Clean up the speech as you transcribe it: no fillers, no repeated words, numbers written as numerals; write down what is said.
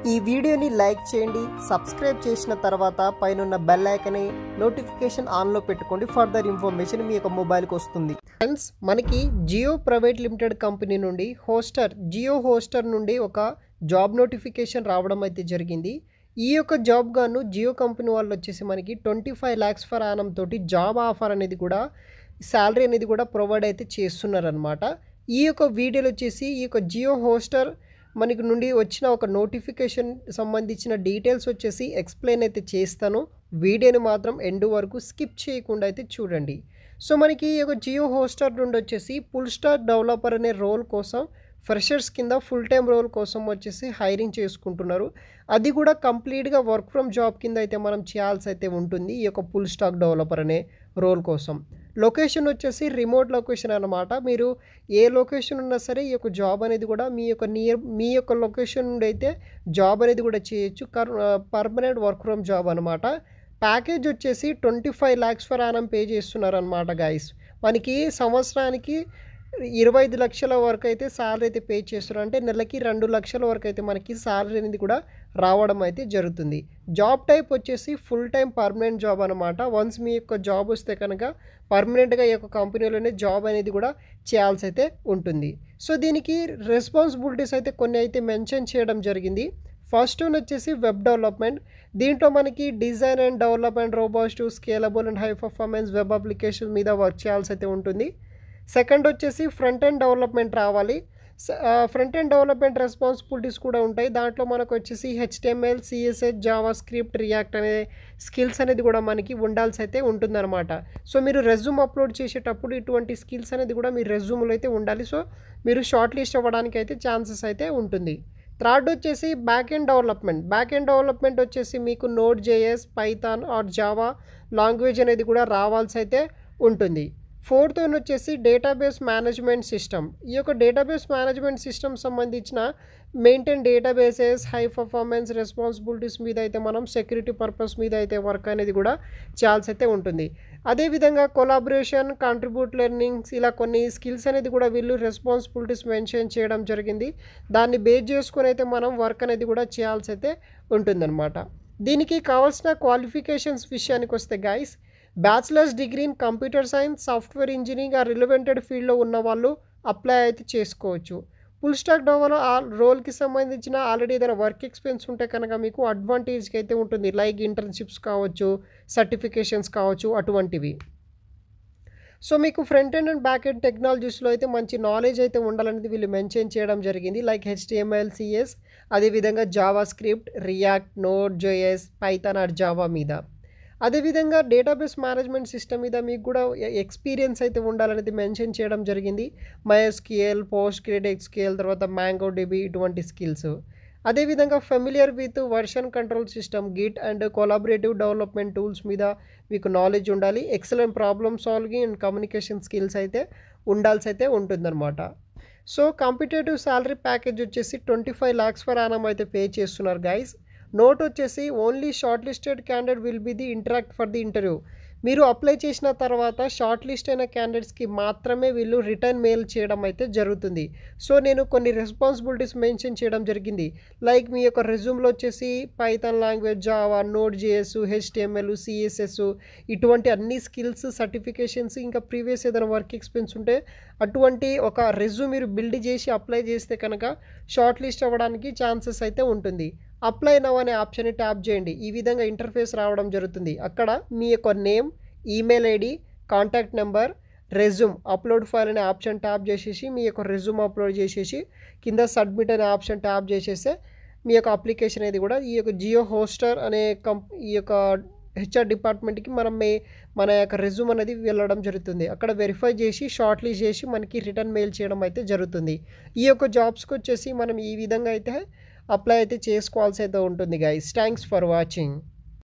ఈ వీడియోని లైక్ చేయండి, సబ్స్క్రైబ్ చేసిన తర్వాత పైన బెల్ ఐకాన్ని నోటిఫికేషన్ ఆన్లో పెట్టుకోండి. ఫర్దర్ ఇన్ఫర్మేషన్ మీ యొక్క మొబైల్కి వస్తుంది. ఫ్రెండ్స్, మనకి జియో ప్రైవేట్ లిమిటెడ్ కంపెనీ నుండి జియో హోస్టర్ నుండి ఒక జాబ్ నోటిఫికేషన్ రావడం అయితే జరిగింది. ఈ యొక్క జాబ్ గాను జియో కంపెనీ వాళ్ళు వచ్చేసి మనకి 25 lakhs ఫర్ యానం తోటి జాబ్ ఆఫర్ అనేది కూడా శాలరీ అనేది కూడా ప్రొవైడ్ అయితే చేస్తున్నారనమాట. ఈ యొక్క వీడియోలో వచ్చేసి ఈ యొక్క జియో హోస్టర్ మనకి నుండి వచ్చిన ఒక నోటిఫికేషన్ సంబంధించిన డీటెయిల్స్ వచ్చేసి ఎక్స్ప్లెయిన్ అయితే చేస్తాను. వీడియోని మాత్రం ఎండ్ వరకు స్కిప్ చేయకుండా అయితే చూడండి. సో మనకి ఈ యొక్క జియో హోస్టర్ నుండి వచ్చేసి ఫుల్ స్టాక్ డెవలపర్ అనే రోల్ కోసం ఫ్రెషర్స్ కింద ఫుల్ టైం రోల్ కోసం వచ్చేసి హైరింగ్ చేసుకుంటున్నారు. అది కూడా కంప్లీట్గా వర్క్ ఫ్రమ్ జాబ్ కింద అయితే మనం చేయాల్సి అయితే ఉంటుంది ఈ యొక్క ఫుల్ స్టాక్ డెవలపర్ అనే రోల్ కోసం. లొకేషన్ వచ్చేసి రిమోట్ లొకేషన్ అన్నమాట. మీరు ఏ లొకేషన్ ఉన్నా సరే ఈ యొక్క జాబ్ అనేది కూడా మీ యొక్క లొకేషన్ నుండి అయితే జాబ్ అనేది కూడా చేయొచ్చు. పర్మనెంట్ వర్క్ ఫ్రమ్ జాబ్ అనమాట. ప్యాకేజ్ వచ్చేసి 25 lakhs ఫర్ యానం పే చేస్తున్నారు అనమాట గైస్. మనకి సంవత్సరానికి 25 లక్షల వరకు అయితే శాలరీ అయితే పే చేస్తున్నారు. అంటే నెలకి 2 లక్షల వరకు అయితే మనకి శాలరీ అనేది కూడా రావడం అయితే జరుగుతుంది. జాబ్ టైప్ వచ్చేసి ఫుల్ టైం పర్మనెంట్ జాబ్ అనమాట. వన్స్ మీ యొక్క జాబ్ వస్తే కనుక పర్మనెంట్గా ఈ యొక్క కంపెనీలోనే జాబ్ అనేది కూడా చేయాల్సి అయితే ఉంటుంది. సో దీనికి రెస్పాన్సిబిలిటీస్ అయితే కొన్ని అయితే మెన్షన్ చేయడం జరిగింది. ఫస్ట్ వన్ వచ్చేసి వెబ్ డెవలప్మెంట్. దీంట్లో మనకి design and development, robust, scalable and high performance web application మీద వర్క్ చేయాల్సి అయితే ఉంటుంది. సెకండ్ వచ్చేసి ఫ్రంట్ ఎండ్ డెవలప్మెంట్ రావాలి. ఫ్రంట్ ఎండ్ డెవలప్మెంట్ రెస్పాన్సిబిలిటీస్ కూడా ఉంటాయి. దాంట్లో మనకు వచ్చేసి HTML, CSS, Java script, react అనే స్కిల్స్ అనేది కూడా మనకి ఉండాల్సి అయితే ఉంటుందన్నమాట. సో మీరు రెజ్యూమ్ అప్లోడ్ చేసేటప్పుడు ఇటువంటి స్కిల్స్ అనేది కూడా మీ రెజ్యూమ్లో అయితే ఉండాలి. సో మీరు షార్ట్ లిస్ట్ అవ్వడానికి అయితే ఛాన్సెస్ అయితే ఉంటుంది. థర్డ్ వచ్చేసి back end development. Back end development వచ్చేసి మీకు Node.js, Python or Java language అనేది కూడా రావాల్సి అయితే ఉంటుంది. ఫోర్త్ వన్ వచ్చేసి డేటాబేస్ మేనేజ్మెంట్ సిస్టమ్. ఈ యొక్క డేటాబేస్ మేనేజ్మెంట్ సిస్టమ్ సంబంధించిన maintain databases, high performance responsibilities మీద అయితే మనం సెక్యూరిటీ పర్పస్ మీద అయితే వర్క్ అనేది కూడా చేయాల్సి అయితే ఉంటుంది. అదేవిధంగా కొలాబరేషన్, కాంట్రిబ్యూట్ లెర్నింగ్స్ ఇలా కొన్ని స్కిల్స్ అనేది కూడా వీళ్ళు రెస్పాన్సిబిలిటీస్ మెన్షన్ చేయడం జరిగింది. దాన్ని బేస్ చేసుకొని అయితే మనం వర్క్ అనేది కూడా చేయాల్సి అయితే ఉంటుందన్నమాట. దీనికి కావాల్సిన క్వాలిఫికేషన్స్ విషయానికి వస్తే guys, bachelors degree in computer science, software engineering ఆ రిలవెంటెడ్ ఫీల్డ్లో ఉన్న వాళ్ళు అప్లై అయితే చేసుకోవచ్చు. ఫుల్ స్టాక్ డెవలపర్ ఆ రోల్కి సంబంధించిన ఆల్రెడీ ఏదైనా వర్క్ ఎక్స్పీరియన్స్ ఉంటే కనుక మీకు అడ్వాంటేజ్కి అయితే ఉంటుంది. లైక్ ఇంటర్న్షిప్స్ కావచ్చు, సర్టిఫికేషన్స్ కావచ్చు, అటువంటివి. సో మీకు front end and back end టెక్నాలజీస్లో అయితే మంచి నాలెడ్జ్ అయితే ఉండాలనేది వీళ్ళు మెన్షన్ చేయడం జరిగింది. లైక్ HTML, CS, అదేవిధంగా Java script, React, Node.js, Python or Java మీద. అదేవిధంగా డేటాబేస్ మేనేజ్మెంట్ సిస్టమ్ మీద మీకు కూడా ఎక్స్పీరియన్స్ అయితే ఉండాలనేది మెన్షన్ చేయడం జరిగింది. MySQL, PostgreSQL, తర్వాత MongoDB ఇటువంటి స్కిల్స్. అదేవిధంగా familiar with version control system, Git and collaborative development tools మీద మీకు నాలెడ్జ్ ఉండాలి. Excellent problem solving and communication skills అయితే ఉండాల్సి అయితే ఉంటుందన్నమాట. సో కాంపిటేటివ్ శాలరీ ప్యాకేజ్ వచ్చేసి 25 lakhs ఫర్ యానం అయితే పే చేస్తున్నారు గైస్. నోట్ వచ్చేసి only short listed candidate will be the interact for the interview. మీరు అప్లై చేసిన తర్వాత షార్ట్ లిస్ట్ అయిన క్యాండిడేట్స్కి మాత్రమే వీళ్ళు రిటర్న్ మెయిల్ చేయడం అయితే జరుగుతుంది. సో నేను కొన్ని రెస్పాన్సిబిలిటీస్ మెన్షన్ చేయడం జరిగింది. లైక్ మీ యొక్క రెజ్యూమ్లో వచ్చేసి Python language, Java, Node.js, HTML, CSS ఇటువంటి అన్ని స్కిల్స్, సర్టిఫికేషన్స్, ఇంకా ప్రీవియస్ ఏదైనా వర్క్ ఎక్స్పీరియన్స్ ఉంటే అటువంటి ఒక రెజ్యూమ్ మీరు బిల్డ్ చేసి అప్లై చేస్తే కనుక షార్ట్ లిస్ట్ అవ్వడానికి ఛాన్సెస్ అయితే ఉంటుంది. అప్లై నవ్ అనే ఆప్షన్ని ట్యాప్ చేయండి. ఈ విధంగా ఇంటర్ఫేస్ రావడం జరుగుతుంది. అక్కడ మీ యొక్క name, email ID, contact number, resume, upload file అనే ఆప్షన్ ట్యాప్ చేసేసి మీ యొక్క రెజ్యూమ్ అప్లోడ్ చేసేసి కింద సబ్మిట్ అనే ఆప్షన్ ట్యాప్ చేసేస్తే మీ యొక్క అప్లికేషన్ అనేది కూడా ఈ యొక్క జియో హోస్టర్ అనే ఈ యొక్క HR డిపార్ట్మెంట్కి మన యొక్క రెజ్యూమ్ అనేది వెళ్ళడం జరుగుతుంది. అక్కడ వెరిఫై చేసి షార్ట్ లిస్ట్ చేసి మనకి రిటర్న్ మెయిల్ చేయడం అయితే జరుగుతుంది. ఈ యొక్క జాబ్స్కి వచ్చేసి మనం ఈ విధంగా అయితే అప్లై అయితే చేసుకోవాల్సి అయితే ఉంటుంది గైస్. Thanks for watching.